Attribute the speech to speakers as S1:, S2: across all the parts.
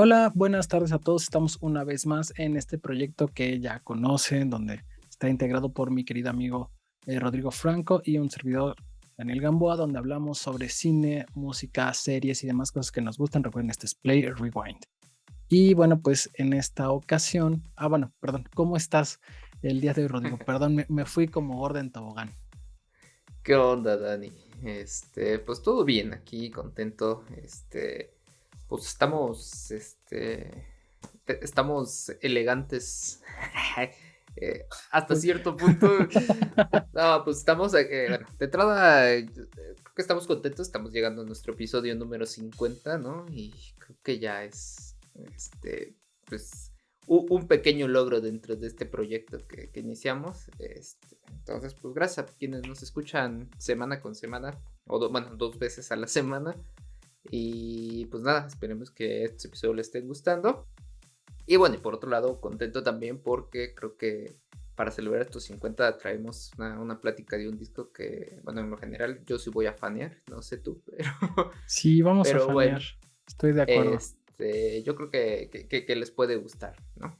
S1: Hola, buenas tardes a todos. Estamos una vez más en este proyecto que ya conocen, donde está integrado por mi querido amigo Rodrigo Franco y un servidor Daniel Gamboa, donde hablamos sobre cine, música, series y demás cosas que nos gustan. Recuerden, este es Play Rewind. Y bueno, pues en esta ocasión, bueno, perdón, ¿cómo estás el día de hoy, Rodrigo? Perdón, me fui como gorda en tobogán.
S2: ¿Qué onda, Dani? Pues todo bien aquí, contento. Pues estamos elegantes. Hasta cierto punto. No, pues estamos, bueno, de entrada, creo que estamos contentos. Estamos llegando a nuestro episodio número 50, ¿no? Y creo que ya es, pues, un pequeño logro dentro de este proyecto que iniciamos. Entonces, pues gracias a quienes nos escuchan semana con semana, o bueno, 2 veces a la semana. Y pues nada, esperemos que este episodio les esté gustando. Y bueno, y por otro lado, contento también porque creo que para celebrar estos 50 traemos una plática de un disco que, bueno, en lo general yo sí voy a fanear, no sé tú, pero,
S1: Sí, vamos a
S2: pero
S1: fanear.
S2: bueno,
S1: Estoy de acuerdo.
S2: yo creo que les puede gustar, ¿no?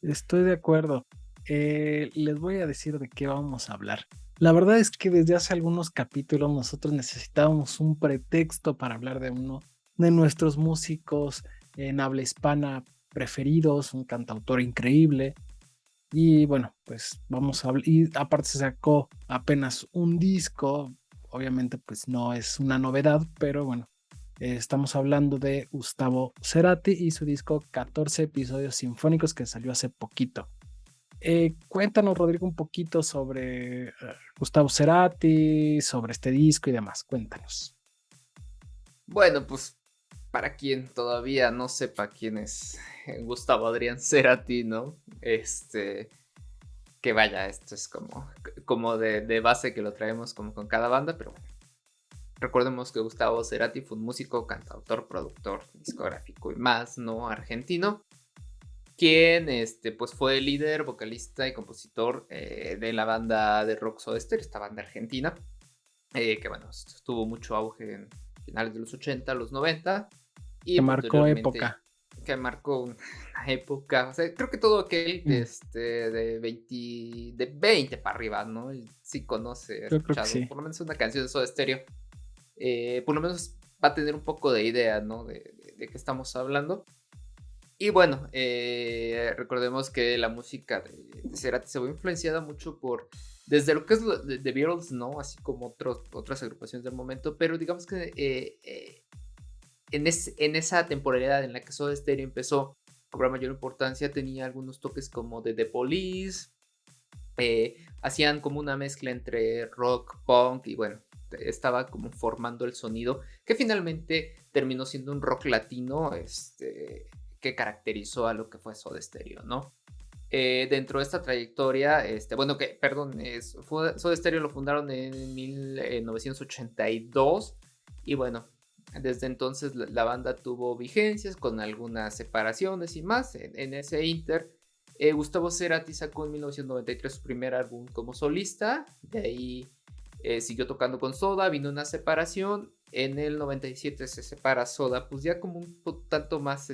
S1: Estoy de acuerdo. Les voy a decir de qué vamos a hablar. La verdad es que desde hace algunos capítulos nosotros necesitábamos un pretexto para hablar de uno de nuestros músicos en habla hispana preferidos, un cantautor increíble. Y bueno, pues vamos a hablar. Y aparte se sacó apenas un disco. Obviamente, pues no es una novedad, pero bueno, estamos hablando de Gustavo Cerati y su disco 14 episodios sinfónicos que salió hace poquito. Cuéntanos, Rodrigo, un poquito sobre Gustavo Cerati, sobre este disco y demás. Cuéntanos.
S2: Bueno, pues para quien todavía no sepa quién es Gustavo Adrián Cerati, ¿no? Que vaya, esto es como de base que lo traemos como con cada banda, pero bueno. Recordemos que Gustavo Cerati fue un músico, cantautor, productor, discográfico y más, ¿no? Argentino, quien pues fue líder, vocalista y compositor de la banda de rock Soda Stereo, esta banda argentina, que bueno, tuvo mucho auge en finales de los 80, los 90 y
S1: Que marcó
S2: posteriormente
S1: época.
S2: que marcó una época, o sea, creo que todo aquel
S1: Mm,
S2: de 20 para arriba, ¿no? Sí conoce, ha
S1: yo creo que
S2: escuchado
S1: sí.
S2: por lo menos una canción de Soda Stereo, por lo menos va a tener un poco de idea, ¿no? De qué estamos hablando. Y bueno, recordemos que la música de Cerati se ve influenciada mucho por, desde lo que es The Beatles, ¿no? Así como otras agrupaciones del momento, pero digamos que en esa temporalidad en la que Soda Stereo empezó a cobrar mayor importancia, tenía algunos toques como de The Police, hacían como una mezcla entre rock, punk y bueno, estaba como formando el sonido que finalmente terminó siendo un rock latino, que caracterizó a lo que fue Soda Stereo, ¿no? Dentro de esta trayectoria, bueno, que, perdón, Soda Stereo lo fundaron en 1982 y bueno, desde entonces la banda tuvo vigencias con algunas separaciones y más en ese inter. Gustavo Cerati sacó en 1993 su primer álbum como solista, de ahí siguió tocando con Soda, vino una separación, en el 97 se separa Soda, pues ya como un tanto más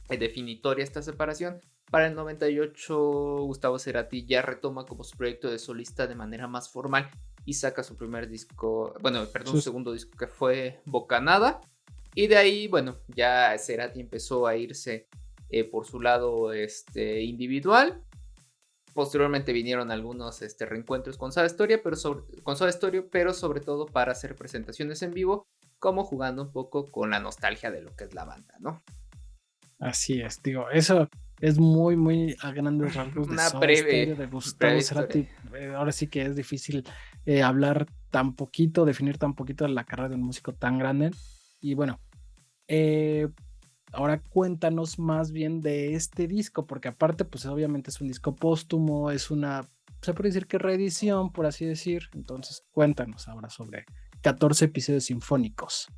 S2: definitoria esta separación. Para el 98 Gustavo Cerati ya retoma como su proyecto de solista de manera más formal y saca su primer disco, bueno, perdón, su
S1: Sus,
S2: segundo disco que fue Bocanada. Y de ahí, bueno, ya Cerati empezó a irse por su lado individual. Posteriormente vinieron algunos reencuentros con Soda Stereo, pero sobre todo para hacer presentaciones en vivo, como jugando un poco con la nostalgia de lo que es la banda, ¿no?
S1: así es, digo, eso es muy, muy a grandes rasgos de
S2: Una
S1: Soda
S2: breve,
S1: Stereo, de Gustavo
S2: breve historia.
S1: Cerati. Ahora sí que es difícil hablar tan poquito, definir tan poquito la carrera de un músico tan grande. Y bueno, eh, ahora cuéntanos más bien de este disco, porque aparte, pues obviamente es un disco póstumo, es una, se puede decir que reedición, por así decir. Entonces, cuéntanos ahora sobre 14 episodios sinfónicos.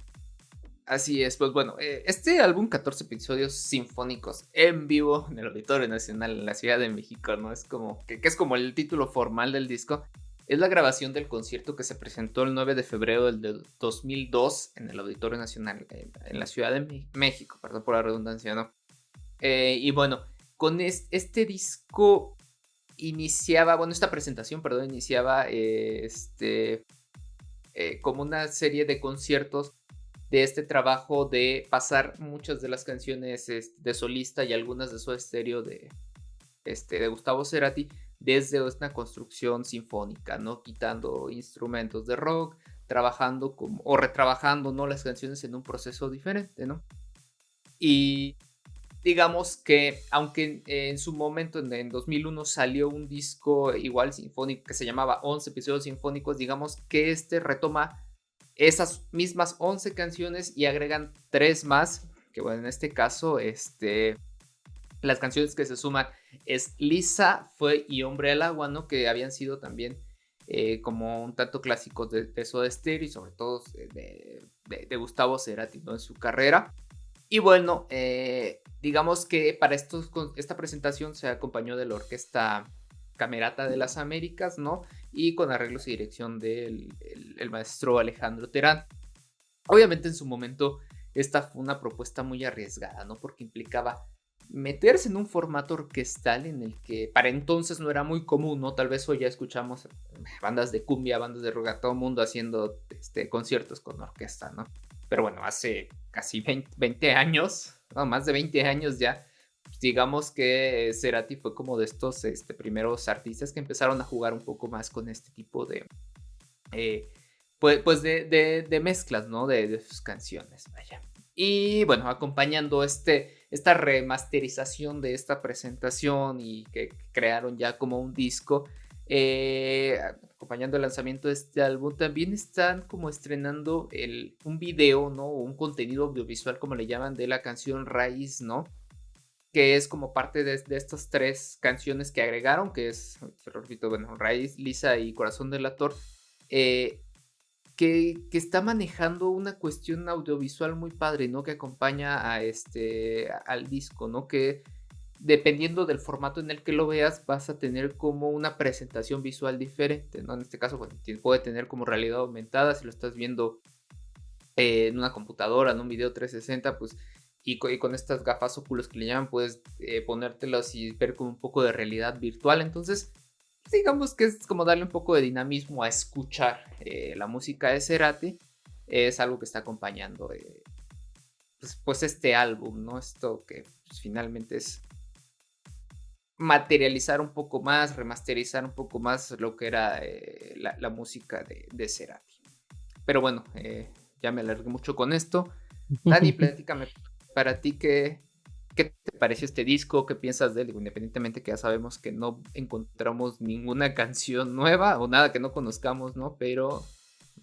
S2: Así es, pues bueno, este álbum, 14 episodios sinfónicos en vivo en el Auditorio Nacional en la Ciudad de México, ¿no? Es como, que es como el título formal del disco. Es la grabación del concierto que se presentó el 9 de febrero del 2002 en el Auditorio Nacional en la Ciudad de México, perdón por la redundancia, ¿no? Y bueno, con este disco iniciaba, bueno, esta presentación, perdón, iniciaba como una serie de conciertos de este trabajo de pasar muchas de las canciones de solista y algunas de Soda Stereo de Gustavo Cerati desde una construcción sinfónica, ¿no? Quitando instrumentos de rock, trabajando o retrabajando, ¿no? Las canciones en un proceso diferente, ¿no? Y digamos que, aunque en su momento, en 2001, salió un disco igual sinfónico que se llamaba 11 episodios sinfónicos, digamos que retoma esas mismas 11 canciones y agregan 3 más, que bueno, en este caso, las canciones que se suman es Lisa, Fue y Hombre al Agua, ¿no? Que habían sido también como un tanto clásicos de Soda Stereo y sobre todo de Gustavo Cerati, ¿no? En su carrera. Y bueno, digamos que para esta presentación se acompañó de la Orquesta Camerata de las Américas, ¿no? Y con arreglos y dirección del el maestro Alejandro Terán. Obviamente en su momento esta fue una propuesta muy arriesgada, ¿no? Porque implicaba meterse en un formato orquestal en el que para entonces no era muy común, ¿no? Tal vez hoy ya escuchamos bandas de cumbia, bandas de rock, a todo mundo haciendo conciertos con orquesta, ¿no? Pero bueno, hace casi 20 años, no, más de 20 años ya, pues digamos que Cerati fue como de estos primeros artistas que empezaron a jugar un poco más con este tipo de, pues de mezclas, ¿no? De sus canciones, vaya. Y bueno, acompañando esta remasterización de esta presentación y que crearon ya como un disco, acompañando el lanzamiento de este álbum, también están como estrenando un video, ¿no? O un contenido audiovisual, como le llaman, de la canción Raíz, ¿no? Que es como parte de estas 3 canciones que agregaron, que es, te lo repito, bueno, Raíz, Lisa y Corazón Delator, que está manejando una cuestión audiovisual muy padre, ¿no? Que acompaña al disco, ¿no? Que dependiendo del formato en el que lo veas, vas a tener como una presentación visual diferente, ¿no? En este caso, bueno, puede tener como realidad aumentada, si lo estás viendo en una computadora, en un video 360, pues, y con estas gafas óculos que le llaman, puedes ponértelos y ver como un poco de realidad virtual. Entonces, digamos que es como darle un poco de dinamismo a escuchar la música de Cerati. Es algo que está acompañando pues este álbum, ¿no? Esto que pues, finalmente es materializar un poco más, remasterizar un poco más lo que era la música de Cerati. Pero bueno, ya me alargué mucho con esto. Dani, platícame para ti ¿qué te pareció este disco? ¿Qué piensas de él? Independientemente que ya sabemos que no encontramos ninguna canción nueva o nada que no conozcamos, ¿no? Pero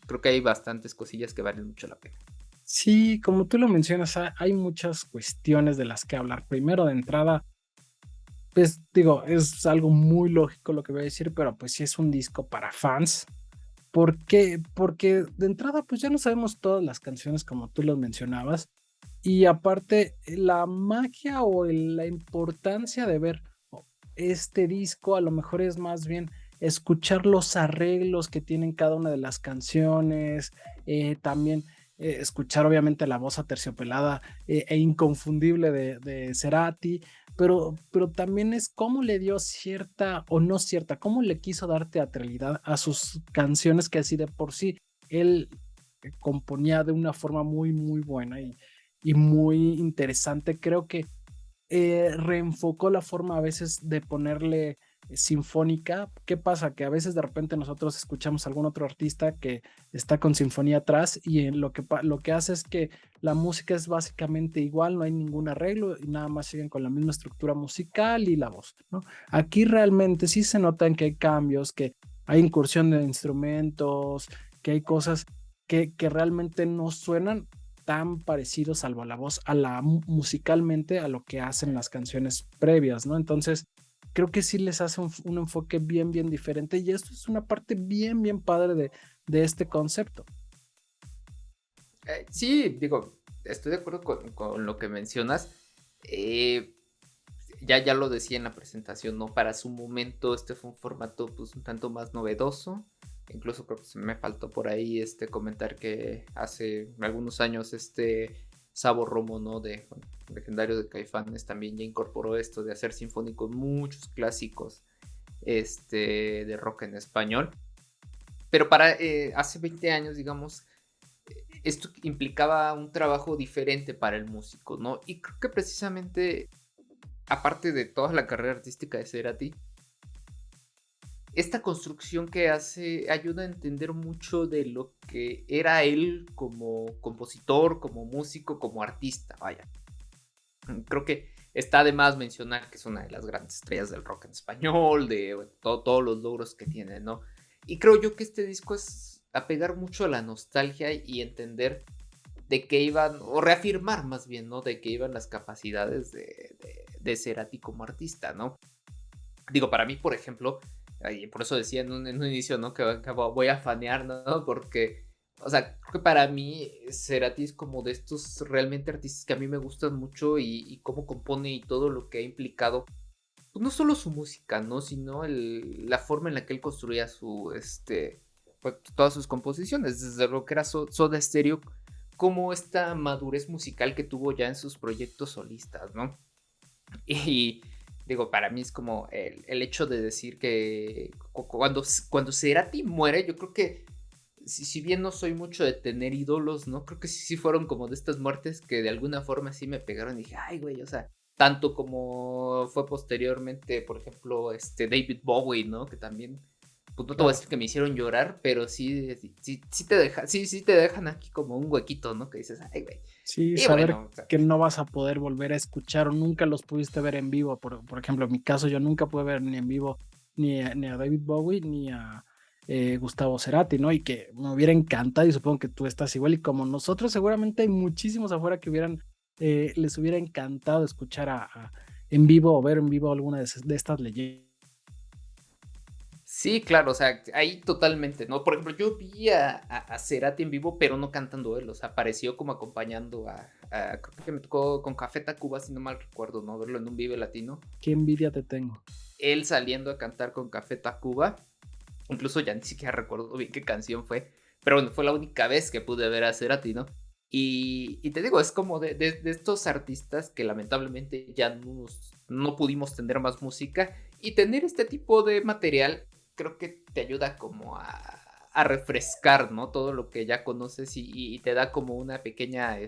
S2: creo que hay bastantes cosillas que valen mucho la pena.
S1: Sí, como tú lo mencionas, hay muchas cuestiones de las que hablar. Primero, de entrada, pues digo, es algo muy lógico lo que voy a decir, pero pues sí es un disco para fans. ¿Por qué? Porque de entrada, pues ya no sabemos todas las canciones como tú los mencionabas. Y aparte, la magia o la importancia de ver este disco a lo mejor es más bien escuchar los arreglos que tienen cada una de las canciones, también escuchar obviamente la voz aterciopelada e inconfundible de Cerati, pero también es cómo le dio cierta o no cierta, cómo le quiso dar teatralidad a sus canciones que así de por sí él componía de una forma muy, muy buena y muy interesante. Creo que reenfocó la forma a veces de ponerle sinfónica. ¿Qué pasa? Que a veces de repente nosotros escuchamos a algún otro artista que está con sinfonía atrás y lo que hace es que la música es básicamente igual, no hay ningún arreglo y nada más siguen con la misma estructura musical y la voz, ¿no? Aquí realmente sí se notan que hay cambios, que hay incursión de instrumentos, que hay cosas que realmente no suenan tan parecido, salvo la voz, musicalmente a lo que hacen las canciones previas, ¿no? Entonces, creo que sí les hace un enfoque bien, bien diferente y esto es una parte bien, bien padre de este concepto.
S2: Sí, digo, estoy de acuerdo con lo que mencionas. ya lo decía en la presentación, ¿no? Para su momento este fue un formato pues un tanto más novedoso. Incluso creo que se me faltó por ahí comentar que hace algunos años Sabo Romo, ¿no? Bueno, legendario de Caifanes, también ya incorporó esto de hacer sinfónicos muchos clásicos de rock en español. Pero para hace 20 años, digamos, esto implicaba un trabajo diferente para el músico, ¿no? Y creo que precisamente, aparte de toda la carrera artística de Cerati, esta construcción que hace ayuda a entender mucho de lo que era él como compositor, como músico, como artista, vaya. Creo que está de más mencionar que es una de las grandes estrellas del rock en español, de bueno, todos los logros que tiene, ¿no? Y creo yo que este disco es apegar mucho a la nostalgia y entender de qué iban, o reafirmar más bien, ¿no? De qué iban las capacidades de Cerati como artista, ¿no? Digo, para mí, por ejemplo, y por eso decía en un inicio, ¿no? Que voy a fanear, ¿no? Porque, o sea, creo que para mí Cerati es como de estos realmente artistas que a mí me gustan mucho y cómo compone y todo lo que ha implicado. Pues no solo su música, ¿no? Sino la forma en la que él construía pues, todas sus composiciones. Desde lo que era Soda Stereo, como esta madurez musical que tuvo ya en sus proyectos solistas, ¿no? Y digo, para mí es como el hecho de decir que cuando Cerati muere, yo creo que si bien no soy mucho de tener ídolos, ¿no? Creo que sí fueron como de estas muertes que de alguna forma sí me pegaron y dije, ay, güey, o sea, tanto como fue posteriormente, por ejemplo, David Bowie, ¿no? Que también, pues no te voy a decir que me hicieron llorar, pero sí te dejan aquí como un huequito, ¿no? Que dices, ay, güey.
S1: Sí,
S2: Y
S1: saber
S2: bueno, o sea,
S1: que no vas a poder volver a escuchar o nunca los pudiste ver en vivo. Por ejemplo, en mi caso, yo nunca pude ver ni en vivo ni a David Bowie ni a Gustavo Cerati, ¿no? Y que me hubiera encantado, y supongo que tú estás igual, y como nosotros, seguramente hay muchísimos afuera que les hubiera encantado escuchar en vivo o ver en vivo alguna de estas leyendas.
S2: sí, claro, o sea, ahí totalmente, ¿no? Por ejemplo, yo vi a Cerati en vivo, pero no cantando él, o sea, apareció como acompañando creo que me tocó con Café Tacuba, si no mal recuerdo, ¿no? Verlo en un Vive Latino.
S1: Qué envidia te tengo.
S2: Él saliendo a cantar con Café Tacuba, incluso ya ni siquiera recuerdo bien qué canción fue, pero bueno, fue la única vez que pude ver a Cerati, ¿no? Y te digo, es como de estos artistas que lamentablemente ya no pudimos tener más música, y tener este tipo de material creo que te ayuda como a refrescar, ¿no? Todo lo que ya conoces y te da como una pequeña,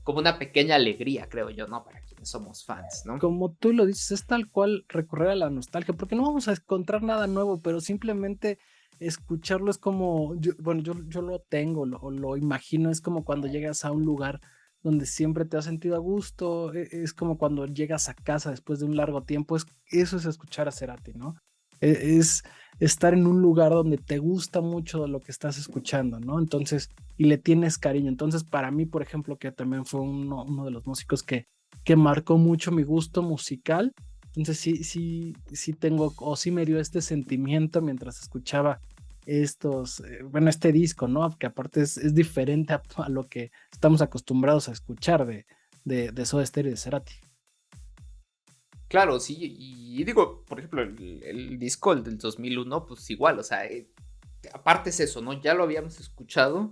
S2: como una pequeña alegría, creo yo, ¿no? Para quienes somos fans, ¿no?
S1: Como tú lo dices, es tal cual recurrir a la nostalgia, porque no vamos a encontrar nada nuevo, pero simplemente escucharlo es como, bueno, yo lo tengo, lo imagino, es como cuando llegas a un lugar donde siempre te has sentido a gusto, es como cuando llegas a casa después de un largo tiempo, eso es escuchar a Cerati, ¿no? Es estar en un lugar donde te gusta mucho lo que estás escuchando, ¿no? Entonces, y le tienes cariño. Entonces, para mí, por ejemplo, que también fue uno de los músicos que marcó mucho mi gusto musical. Entonces sí tengo, o sí me dio este sentimiento mientras escuchaba bueno, este disco, ¿no? Que aparte es diferente a lo que estamos acostumbrados a escuchar de Soda Stereo y de Cerati.
S2: Claro, sí, y digo, por ejemplo, el disco el del 2001, pues igual, o sea, aparte es eso, ¿no? Ya lo habíamos escuchado,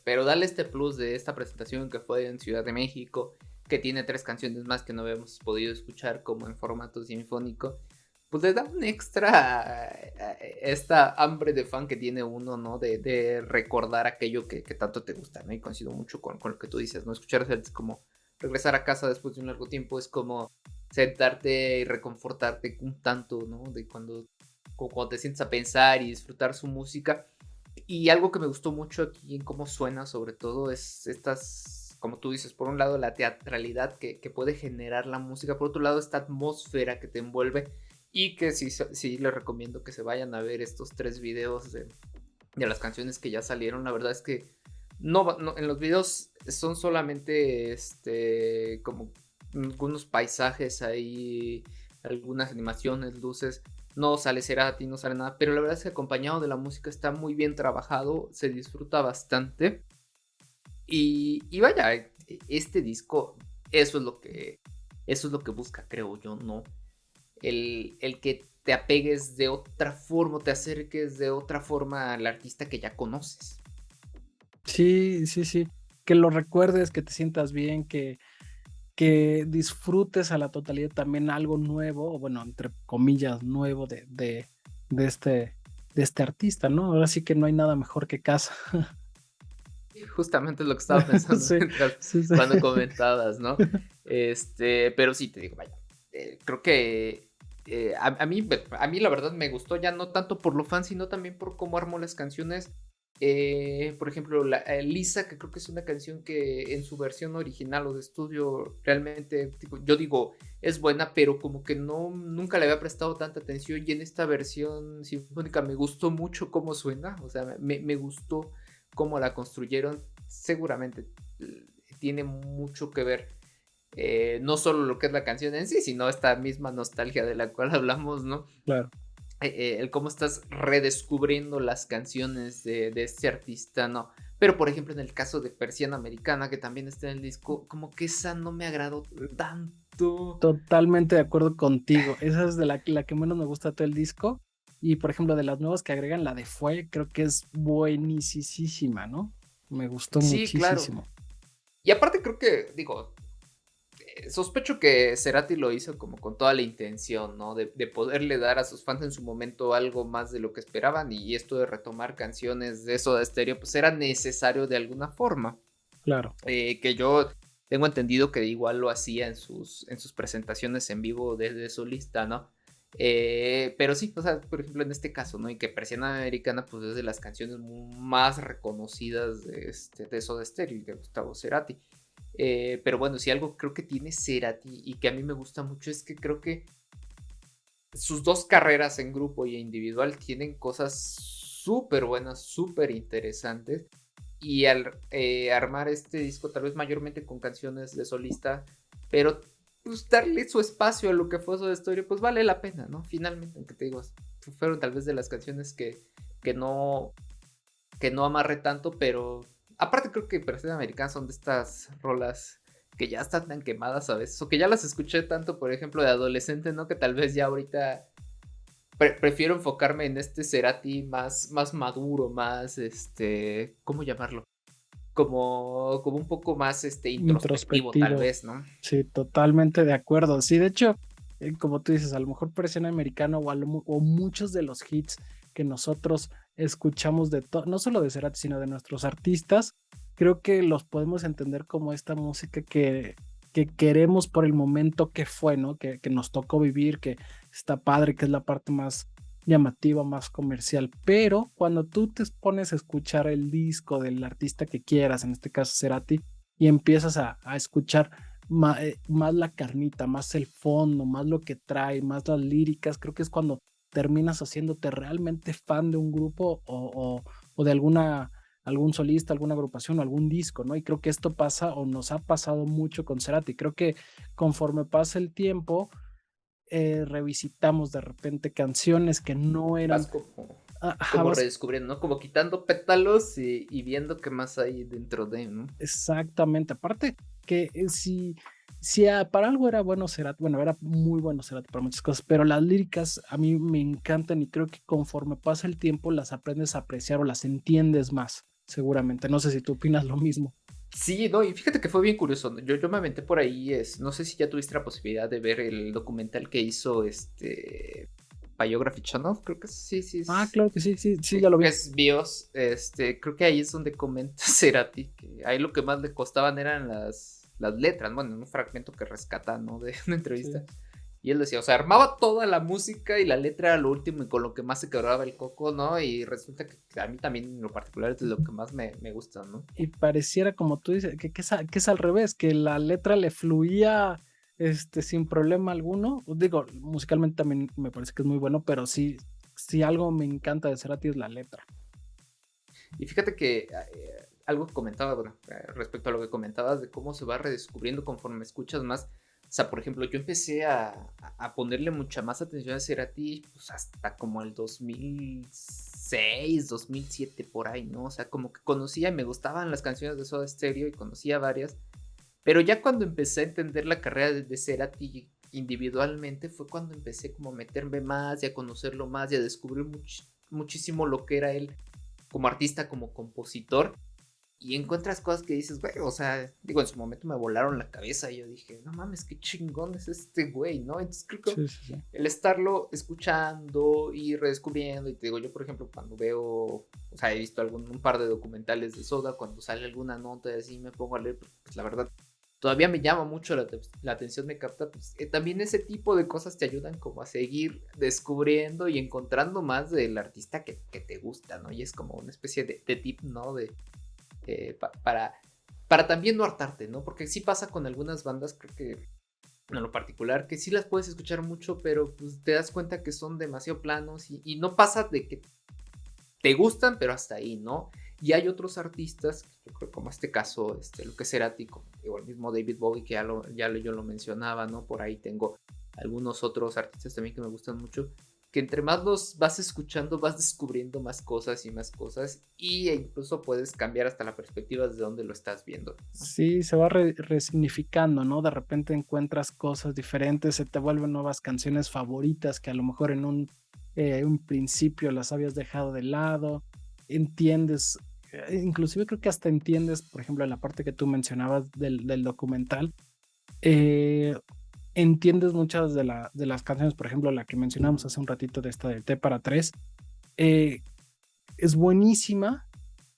S2: pero dale este plus de esta presentación que fue en Ciudad de México, que tiene 3 canciones más que no habíamos podido escuchar como en formato sinfónico, pues le da un extra esta hambre de fan que tiene uno, ¿no? De recordar aquello que tanto te gusta, ¿no? Y coincido mucho con lo que tú dices, ¿no? Escuchar es como regresar a casa después de un largo tiempo, es como sentarte y reconfortarte un tanto, ¿no? De como cuando te sientes a pensar y disfrutar su música. Y algo que me gustó mucho aquí en cómo suena, sobre todo, es estas, como tú dices, por un lado la teatralidad que puede generar la música, por otro lado esta atmósfera que te envuelve, y que sí les recomiendo que se vayan a ver estos 3 videos de las canciones que ya salieron. La verdad es que no en los videos son solamente como algunos paisajes ahí, algunas animaciones, luces. No sale Cerati, no sale nada, pero la verdad es que acompañado de la música está muy bien trabajado, se disfruta bastante. Y vaya, este disco, eso es Eso es lo que busca, creo yo, ¿no? El que te apegues de otra forma, te acerques de otra forma al artista que ya conoces.
S1: Sí, sí, sí. Que lo recuerdes, que te sientas bien, que disfrutes a la totalidad también algo nuevo, o bueno, entre comillas, nuevo de este, de este artista, ¿no? Ahora sí que no hay nada mejor que casa.
S2: Justamente es lo que estaba pensando
S1: Sí,
S2: mientras
S1: sí, sí.
S2: cuando comentabas, ¿no? Pero sí, te digo, vaya, creo que a mí la verdad me gustó ya no tanto por lo fan, sino también por cómo armó las canciones. Por ejemplo, Lisa, que creo que es una canción que en su versión original o de estudio realmente, yo digo, es buena, pero como que nunca le había prestado tanta atención y en esta versión sinfónica me gustó mucho cómo suena, o sea, me gustó cómo la construyeron, seguramente tiene mucho que ver, no solo lo que es la canción en sí, sino esta misma nostalgia de la cual hablamos, ¿no?
S1: Claro.
S2: El cómo estás redescubriendo las canciones de este artista, ¿no? Pero por ejemplo en el caso de Persiana Americana, que también está en el disco, como que esa no me agradó tanto.
S1: Totalmente de acuerdo contigo. Esa es de la que menos me gusta de todo el disco. Y por ejemplo, de las nuevas que agregan, la de Fue, creo que es buenísima, ¿no? Me gustó
S2: Sí, claro.
S1: muchísimo.
S2: Y aparte creo que, digo, sospecho que Cerati lo hizo como con toda la intención, ¿no? De poderle dar a sus fans en su momento algo más de lo que esperaban y esto de retomar canciones de Soda Stereo pues era necesario de alguna forma.
S1: Claro.
S2: Que yo tengo entendido que igual lo hacía en sus presentaciones en vivo desde solista, ¿no? Pero sí, o sea, por ejemplo en este caso, ¿no? Y que Persiana Americana pues es de las canciones más reconocidas de Soda Stereo y de Gustavo Cerati. Pero bueno, si algo creo que tiene Cerati y que a mí me gusta mucho es que creo que sus dos carreras en grupo y individual tienen cosas súper buenas, súper interesantes. Y al armar este disco, tal vez mayormente con canciones de solista, pero pues darle su espacio a lo que fue su historia, pues vale la pena, ¿no? Finalmente, aunque te digo, fueron tal vez de las canciones que no, que no amarré tanto, pero aparte creo que Persiana Americana son de estas rolas que ya están tan quemadas a veces, o que ya las escuché tanto, por ejemplo, de adolescente, ¿no? Que tal vez ya ahorita prefiero enfocarme en este Cerati más maduro, más, ¿cómo llamarlo? Como un poco más, introspectivo, tal
S1: Introspectivo.
S2: vez, ¿no?
S1: Sí, totalmente de acuerdo. Sí, de hecho, como tú dices, a lo mejor Presión Americano o muchos de los hits que nosotros escuchamos no solo de Cerati, sino de nuestros artistas, creo que los podemos entender como esta música que queremos por el momento que fue, ¿no? Que nos tocó vivir, que está padre, que es la parte más llamativa, más comercial. Pero cuando tú te pones a escuchar el disco del artista que quieras, en este caso Cerati, y empiezas a escuchar más la carnita, más el fondo, más lo que trae, más las líricas, creo que es cuando terminas haciéndote realmente fan de un grupo o de algún solista, alguna agrupación o algún disco, ¿no? Y creo que esto pasa o nos ha pasado mucho con Cerati. Creo que conforme pasa el tiempo, revisitamos de repente canciones que no
S2: Vas
S1: eran. Ajá,
S2: como redescubriendo, ¿no? Como quitando pétalos y viendo qué más hay dentro de, ¿no?
S1: exactamente. Aparte que si para algo era bueno Cerati, bueno, era muy bueno Cerati para muchas cosas, pero las líricas a mí me encantan y creo que conforme pasa el tiempo las aprendes a apreciar o las entiendes más, seguramente. No sé si tú opinas lo mismo.
S2: Sí, no, y fíjate que fue bien curioso, ¿no? Yo me aventé por ahí, no sé si ya tuviste la posibilidad de ver el documental que hizo Biography Channel, creo que sí, sí,
S1: Ah, claro que sí, sí, sí, ya lo
S2: que
S1: vi.
S2: es BIOS, creo que ahí es donde comenta Cerati, que ahí lo que más le costaban eran las letras, bueno, en un fragmento que rescata, ¿no? De una entrevista.
S1: Sí.
S2: Y él decía, o sea, armaba toda la música y la letra era lo último y con lo que más se quebraba el coco, ¿no? Y resulta que a mí también en lo particular es de lo que más me gusta, ¿no?
S1: Y pareciera, como tú dices, que es al revés, que la letra le fluía sin problema alguno. Digo, musicalmente también me parece que es muy bueno, pero sí, si algo me encanta de Cerati es la letra.
S2: Y fíjate que algo que comentaba, bueno, respecto a lo que comentabas de cómo se va redescubriendo conforme escuchas más. O sea, por ejemplo, yo empecé a ponerle mucha más atención a Cerati pues, hasta como el 2006, 2007, por ahí, ¿no? O sea, como que conocía y me gustaban las canciones de Soda Stereo y conocía varias. Pero ya cuando empecé a entender la carrera de Cerati individualmente fue cuando empecé como a meterme más y a conocerlo más y a descubrir muchísimo lo que era él como artista, como compositor. Y encuentras cosas que dices, güey, o sea, digo, en su momento me volaron la cabeza y yo dije, no mames, qué chingón es este güey, ¿no? Entonces creo que
S1: Sí, sí, sí.
S2: el estarlo escuchando y redescubriendo, y te digo, yo por ejemplo, cuando veo, o sea, he visto un par de documentales de Soda, cuando sale alguna nota y así me pongo a leer, pues la verdad, todavía me llama mucho la atención, me capta, pues también ese tipo de cosas te ayudan como a seguir descubriendo y encontrando más del artista que te gusta, ¿no? Y es como una especie de tip, ¿no? Para también no hartarte, ¿no? Porque sí pasa con algunas bandas, creo que en lo particular, que sí las puedes escuchar mucho, pero pues te das cuenta que son demasiado planos y no pasa de que te gustan, pero hasta ahí, ¿no? Y hay otros artistas, yo creo como este caso, lo que es Cerati, o el mismo David Bowie, que yo lo mencionaba, ¿no? Por ahí tengo algunos otros artistas también que me gustan mucho, que entre más los vas escuchando, vas descubriendo más cosas y más cosas, e incluso puedes cambiar hasta la perspectiva desde donde lo estás viendo, ¿no?
S1: Sí, se va resignificando, ¿no? De repente encuentras cosas diferentes, se te vuelven nuevas canciones favoritas que a lo mejor en un principio las habías dejado de lado, entiendes, inclusive creo que hasta entiendes, por ejemplo, la parte que tú mencionabas del documental, eh, entiendes muchas de las canciones, por ejemplo, la que mencionamos hace un ratito de esta de T para tres, eh, es buenísima,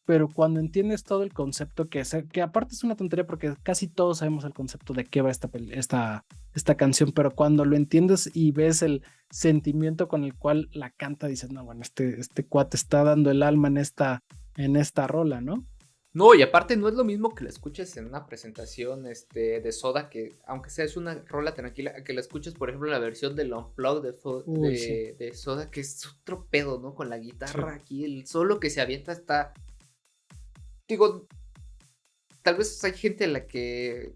S1: pero cuando entiendes todo el concepto que aparte es una tontería porque casi todos sabemos el concepto de qué va esta canción, pero cuando lo entiendes y ves el sentimiento con el cual la canta, dices, no, bueno, este cuate está dando el alma en esta rola, ¿no?
S2: No, y aparte no es lo mismo que la escuches en una presentación de Soda, que aunque sea es una rola tranquila, que la escuches, por ejemplo, en la versión del Unplugged
S1: Uy, sí,
S2: de Soda, que es otro pedo, ¿no? Con la
S1: sí.
S2: guitarra aquí, el solo que se avienta está... Digo, tal vez hay gente a la que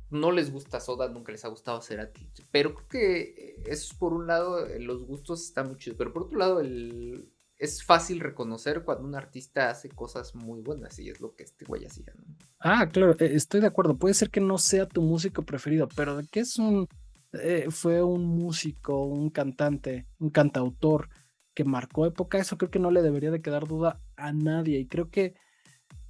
S2: no les gusta Soda, nunca les ha gustado Cerati, pero creo que eso es por un lado, los gustos están muy chidos, pero por otro lado, es fácil reconocer cuando un artista hace cosas muy buenas y es lo que este güey hacía, ¿no?
S1: Ah, claro, estoy de acuerdo. Puede ser que no sea tu músico preferido, pero de que fue un músico, un cantante, un cantautor que marcó época, eso creo que no le debería de quedar duda a nadie. Y creo que,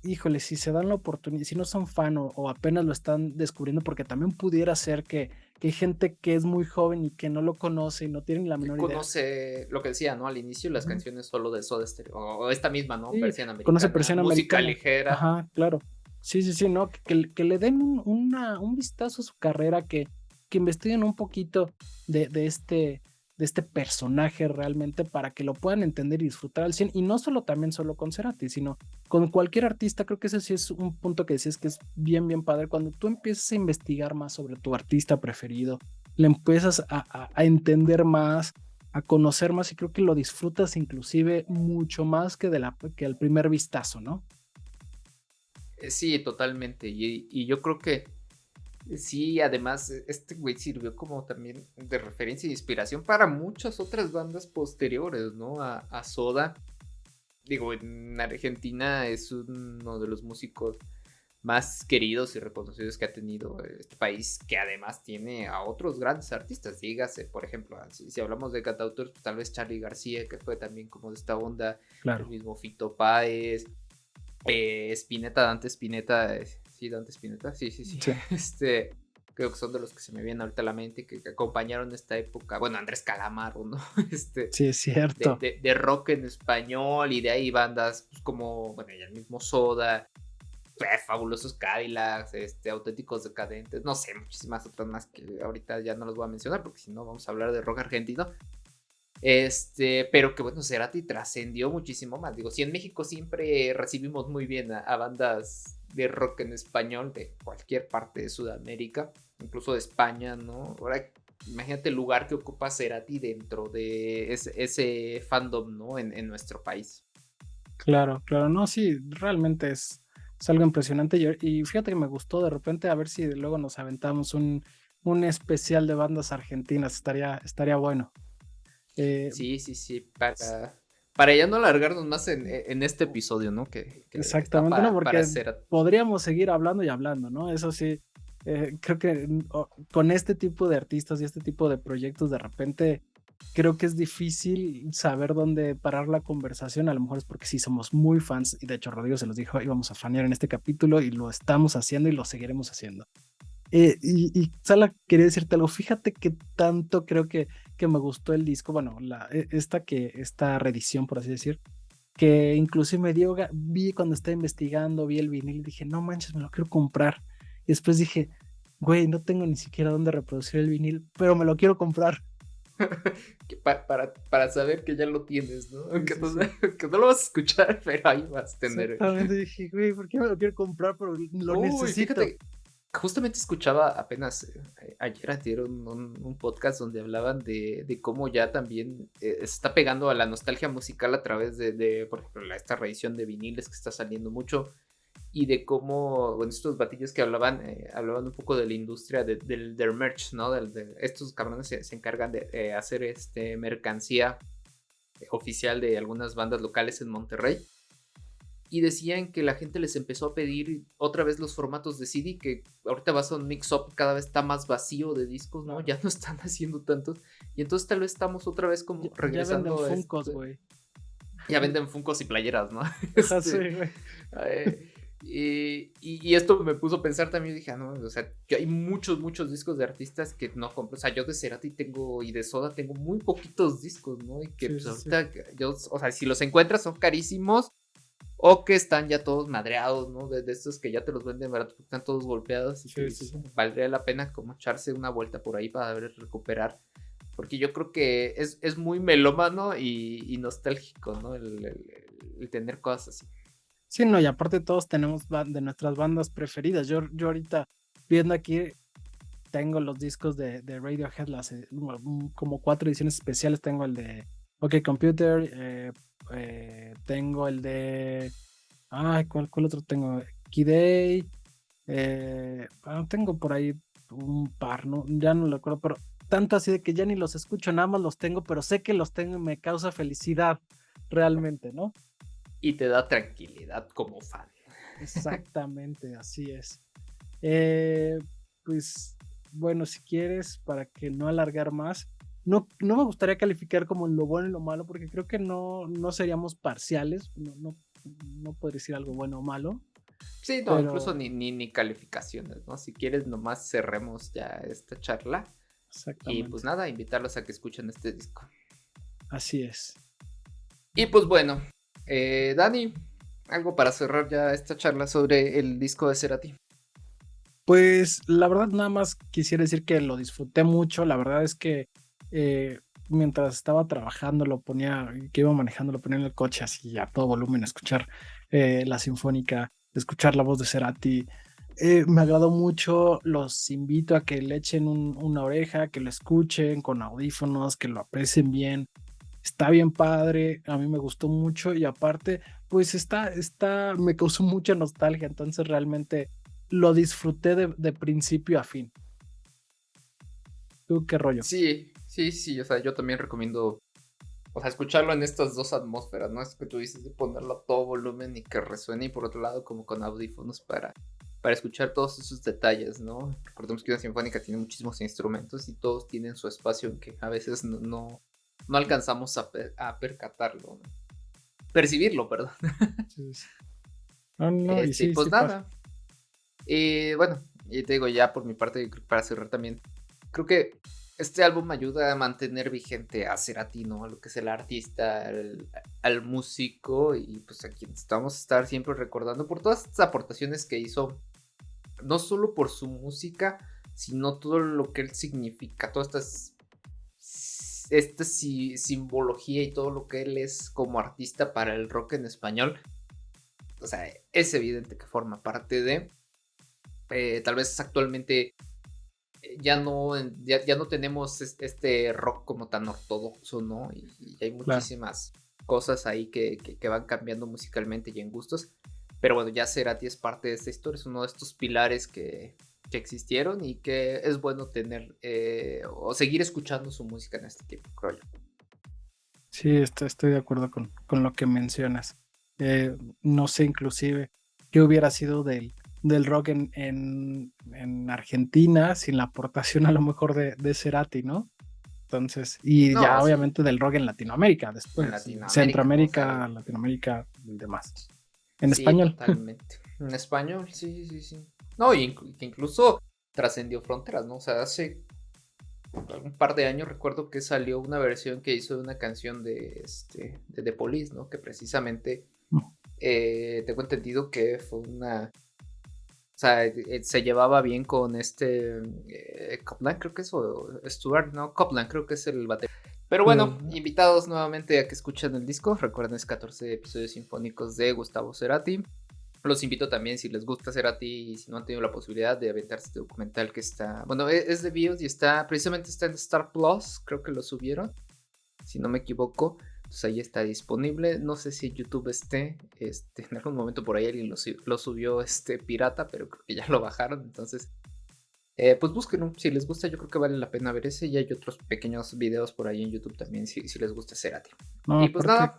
S1: híjole, si se dan la oportunidad, si no son fan o apenas lo están descubriendo, porque también pudiera ser que hay gente que es muy joven y que no lo conoce y no tienen la
S2: Que
S1: menor idea.
S2: conoce lo que decía, ¿no? Al inicio las
S1: Ujú.
S2: canciones solo de Soda Stereo, o esta misma, ¿no?
S1: Sí,
S2: Persiana
S1: conoce
S2: americana,
S1: persiana
S2: música
S1: americana.
S2: ligera.
S1: Ajá, claro. Sí, sí, sí, ¿no? Que le den un vistazo a su carrera, que investiguen un poquito de este personaje realmente para que lo puedan entender y disfrutar al 100. Y no solo también solo con Cerati, sino con cualquier artista. Creo que ese sí es un punto que decías que es bien, bien padre. Cuando tú empiezas a investigar más sobre tu artista preferido, le empiezas a entender más, a conocer más y creo que lo disfrutas inclusive mucho más que al primer vistazo, ¿no?
S2: Sí, totalmente. Y yo creo que sí, además, este güey sirvió como también de referencia e inspiración para muchas otras bandas posteriores, ¿no? A Soda. Digo, en Argentina es uno de los músicos más queridos y reconocidos que ha tenido este país, que además tiene a otros grandes artistas. Dígase, por ejemplo, si hablamos de cantautores, pues, tal vez Charly García, que fue también como de esta onda, el
S1: Claro.
S2: mismo Fito Páez, Spinetta, Dante Spinetta, sí, Dante Spinetta, sí, sí, sí,
S1: Sí,
S2: creo que son de los que se me vienen ahorita a la mente, que acompañaron esta época, bueno, Andrés Calamaro, ¿no?
S1: sí, es cierto.
S2: De rock en español, y de ahí bandas pues, como, bueno, ya el mismo Soda, Fabulosos Cadillacs, Auténticos Decadentes, no sé, muchísimas otras más que ahorita ya no los voy a mencionar, porque si no vamos a hablar de rock argentino. Pero que bueno, Cerati trascendió muchísimo más. Digo, si en México siempre recibimos muy bien a bandas de rock en español de cualquier parte de Sudamérica, incluso de España, ¿no? Ahora imagínate el lugar que ocupa Cerati dentro de ese fandom, ¿no? En nuestro país.
S1: Claro, claro. No, sí, realmente es algo impresionante. Y fíjate que me gustó de repente a ver si luego nos aventamos un especial de bandas argentinas. Estaría bueno. Eh,
S2: Sí, sí, sí, para ya no alargarnos más en este episodio, ¿no? Que está
S1: exactamente, no,
S2: para
S1: porque
S2: Cerati.
S1: podríamos seguir hablando y hablando, ¿no? Eso sí, Creo que con este tipo de artistas y este tipo de proyectos, de repente creo que es difícil saber dónde parar la conversación. A lo mejor es porque sí somos muy fans, y de hecho Rodrigo se los dijo, íbamos a fanear en este capítulo y lo estamos haciendo y lo seguiremos haciendo. Y Sala, quería decirte algo. Fíjate que tanto creo que me gustó el disco, bueno, esta reedición, por así decir, que inclusive vi cuando estaba investigando, vi el vinil y dije, no manches, me lo quiero comprar. Y después dije, güey, no tengo ni siquiera dónde reproducir el vinil, pero me lo quiero comprar.
S2: Para saber que ya lo tienes, ¿no? Aunque,
S1: Sí,
S2: no,
S1: sí.
S2: que no lo vas a escuchar, pero ahí vas a tener.
S1: Exactamente, dije, güey, ¿por qué me lo quiero comprar? Pero lo
S2: Uy,
S1: necesito.
S2: fíjate, justamente escuchaba apenas ayer antier, un podcast donde hablaban de cómo ya también se está pegando a la nostalgia musical a través por ejemplo, esta reedición de viniles que está saliendo mucho, y de cómo, bueno, estos batillos que hablaban un poco de la industria del merch, ¿no? Estos cabrones se encargan de hacer mercancía oficial de algunas bandas locales en Monterrey. Y decían que la gente les empezó a pedir otra vez los formatos de CD, que ahorita vas a un mix-up, cada vez está más vacío de discos, ¿no? Ya no están haciendo tantos. Y entonces tal vez estamos otra vez como
S1: Ya venden
S2: regresando a
S1: Funkos, güey.
S2: ya venden Funkos y playeras, ¿no?
S1: Ajá, sí, güey.
S2: Eh, y esto me puso a pensar también, dije, no, o sea, hay muchos discos de artistas que no compro, o sea, yo de Cerati y de Soda tengo muy poquitos discos, ¿no? Y que
S1: Sí,
S2: pues
S1: sí, sí.
S2: ahorita, o sea, si los encuentras son carísimos, o que están ya todos madreados, ¿no? De estos que ya te los venden barato porque están todos golpeados y que
S1: Sí, sí,
S2: dices,
S1: sí.
S2: valdría la pena como echarse una vuelta por ahí para ver, recuperar. Porque yo creo que es muy melómano y nostálgico, ¿no? El tener cosas así.
S1: Sí, no, y aparte todos tenemos de nuestras bandas preferidas. Yo ahorita viendo aquí tengo los discos de Radiohead, como 4 ediciones especiales. Tengo el de OK Computer, tengo el de... Ay, ¿cuál otro tengo? Key tengo por ahí un par, ¿no? Ya no lo recuerdo, pero tanto así de que ya ni los escucho, nada más los tengo, pero sé que los tengo y me causa felicidad realmente, ¿no?
S2: Y te da tranquilidad como fan.
S1: Exactamente, así es. Eh, pues bueno, si quieres, para que no alargar más, no me gustaría calificar como lo bueno y lo malo, porque creo que no seríamos parciales, no podría decir algo bueno o malo,
S2: Sí, no, incluso
S1: pero
S2: ni calificaciones, ¿no? Si quieres, nomás cerremos ya esta charla. Y pues
S1: exactamente,
S2: nada, invitarlos a que escuchen este disco.
S1: así es.
S2: Y pues bueno, Dani, algo para cerrar ya esta charla sobre el disco de Cerati.
S1: Pues la verdad nada más quisiera decir que lo disfruté mucho. La verdad es que mientras estaba trabajando que iba manejando, lo ponía en el coche así a todo volumen a escuchar la sinfónica, escuchar la voz de Cerati. Me agradó mucho. Los invito a que le echen una oreja, que lo escuchen con audífonos, que lo aprecien bien. Está bien padre, a mí me gustó mucho y aparte, pues me causó mucha nostalgia, entonces realmente lo disfruté de principio a fin. ¿Tú qué rollo?
S2: Sí, o sea, yo también recomiendo, o sea, escucharlo en estas dos atmósferas, ¿no? Es que tú dices de ponerlo a todo volumen y que resuene, y por otro lado, como con audífonos para escuchar todos esos detalles, ¿no? Recordemos que una sinfónica tiene muchísimos instrumentos y todos tienen su espacio en que a veces no alcanzamos a percatarlo, ¿no? Percibirlo, perdón.
S1: Sí, sí. No, no, y sí,
S2: Pues
S1: sí pasa.
S2: nada. Bueno, y te digo ya por mi parte, para cerrar también, creo que este álbum ayuda a mantener vigente a Cerati, ¿no? A lo que es el artista, al músico, y pues a quien vamos a estar siempre recordando por todas estas aportaciones que hizo, no solo por su música, sino todo lo que él significa, toda esta simbología y todo lo que él es como artista para el rock en español. O sea, es evidente que forma parte de... tal vez actualmente ya no tenemos este rock como tan ortodoxo, ¿no? Y hay
S1: Claro.
S2: muchísimas cosas ahí que van cambiando musicalmente y en gustos. Pero bueno, ya Cerati es parte de esta historia, es uno de estos pilares que existieron y que es bueno tener o seguir escuchando su música en este tiempo, creo yo.
S1: Sí, estoy de acuerdo con lo que mencionas. No sé inclusive qué hubiera sido de él del rock en Argentina, sin la aportación a lo mejor de Cerati, ¿no? Entonces, y ya
S2: No, sí,
S1: obviamente del rock en Latinoamérica
S2: en
S1: después,
S2: Latinoamérica, ¿no? O sea,
S1: Centroamérica, Latinoamérica y demás. En
S2: sí,
S1: español.
S2: totalmente. En español, sí, sí, sí. No, y que incluso trascendió fronteras, ¿no? O sea, hace un par de años recuerdo que salió una versión que hizo de una canción de The Police, ¿no? Que precisamente tengo entendido que fue una. O sea, se llevaba bien con Copland, creo que es, o Stuart, no, Copland, creo que es el baterista. Pero bueno, invitados nuevamente a que escuchen el disco. Recuerden, es 14 episodios sinfónicos de Gustavo Cerati. Los invito también, si les gusta Cerati y si no han tenido la posibilidad de aventarse este documental que está. Bueno, es de BIOS y precisamente está en Star Plus, creo que lo subieron, si no me equivoco. Entonces ahí está disponible. No sé si en YouTube en algún momento por ahí alguien lo subió pirata, pero creo que ya lo bajaron. Entonces, pues búsquenlo. Si les gusta, yo creo que vale la pena ver ese. Y hay otros pequeños videos por ahí en YouTube también, si les gusta Cerati.
S1: No,
S2: Y pues
S1: aparte,
S2: nada.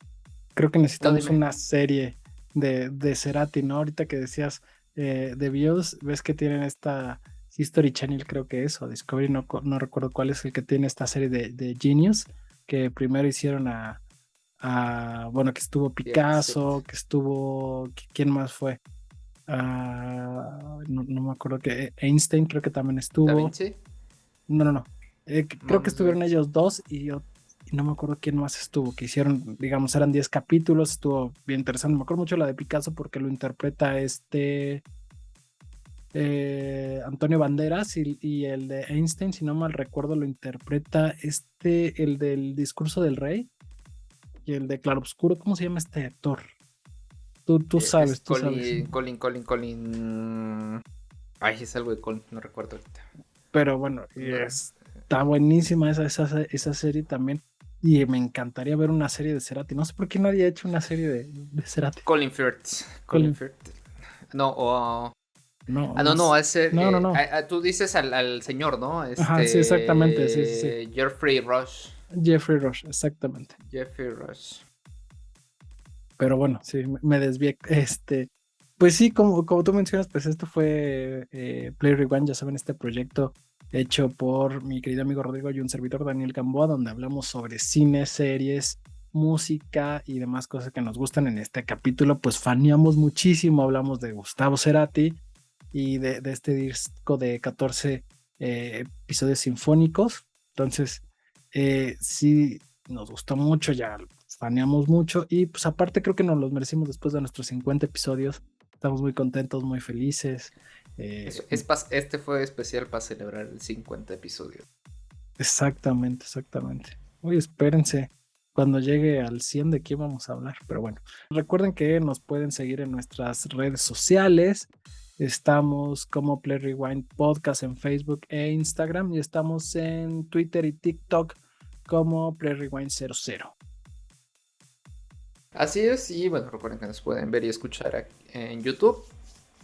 S1: creo que
S2: No,
S1: necesitamos
S2: dime.
S1: una serie de Cerati, ¿no? Ahorita que decías de BIOS, ves que tienen esta History Channel, creo que es, o Discovery, no recuerdo cuál es el que tiene esta serie de Genius, que primero hicieron bueno, que estuvo
S2: Cierto, cierto.
S1: Picasso, que estuvo, ¿quién más fue? No me acuerdo que Einstein creo que también
S2: Da
S1: estuvo.
S2: Vinci.
S1: No.
S2: No,
S1: Creo que
S2: no es Da
S1: estuvieron
S2: Vinci.
S1: ellos dos y no me acuerdo quién más estuvo, que hicieron, digamos, eran 10 capítulos, estuvo bien interesante. Me acuerdo mucho la de Picasso porque lo interpreta Antonio Banderas y el de Einstein, si no mal recuerdo, lo interpreta el del discurso del rey y el de Claroscuro. ¿Cómo se llama este actor? Tú
S2: Es
S1: sabes, tú sabes.
S2: Colin. Ay, es algo de Colin, no recuerdo ahorita.
S1: Pero bueno,
S2: No,
S1: está buenísima esa serie también. Y me encantaría ver una serie de Cerati. No sé por qué nadie ha hecho una serie de Cerati.
S2: Colin Firth. Colin
S1: Colin,
S2: Firth. No,
S1: no,
S2: no, no,
S1: no.
S2: tú dices al señor, ¿no?
S1: Ajá, sí, exactamente, sí.
S2: Jeffrey Rush.
S1: Jeffrey Rush, exactamente.
S2: Jeffrey Rush.
S1: Pero bueno, sí, me desvié. Pues sí, como tú mencionas, pues esto fue Play Rewind, ya saben, este proyecto hecho por mi querido amigo Rodrigo y un servidor Daniel Gamboa, donde hablamos sobre cine, series, música y demás cosas que nos gustan. En este capítulo, pues faneamos muchísimo, hablamos de Gustavo Cerati y de este disco de 14 episodios sinfónicos. Entonces, sí, nos gustó mucho, ya faneamos mucho y pues aparte creo que nos los merecimos después de nuestros 50 episodios. Estamos muy contentos, muy felices.
S2: Este fue especial para celebrar el 50 episodio.
S1: Exactamente. Oye, espérense cuando llegue al 100 de qué vamos a hablar, pero bueno, recuerden que nos pueden seguir en nuestras redes sociales. Estamos como Play Rewind Podcast en Facebook e Instagram y estamos en Twitter y TikTok como Play Rewind 00.
S2: Así es, y bueno, recuerden que nos pueden ver y escuchar en YouTube,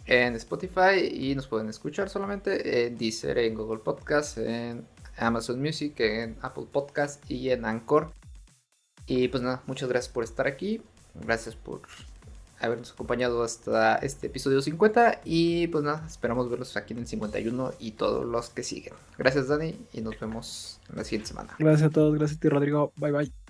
S2: en Spotify, y nos pueden escuchar solamente en Deezer, en Google Podcast, en Amazon Music, en Apple Podcast y en Anchor. Y pues nada, muchas gracias por estar aquí, gracias por habernos acompañado hasta este episodio 50 y pues nada, esperamos verlos aquí en el 51 y todos los que siguen. Gracias Dani y nos vemos la siguiente semana.
S1: Gracias a todos, gracias a ti Rodrigo, bye bye.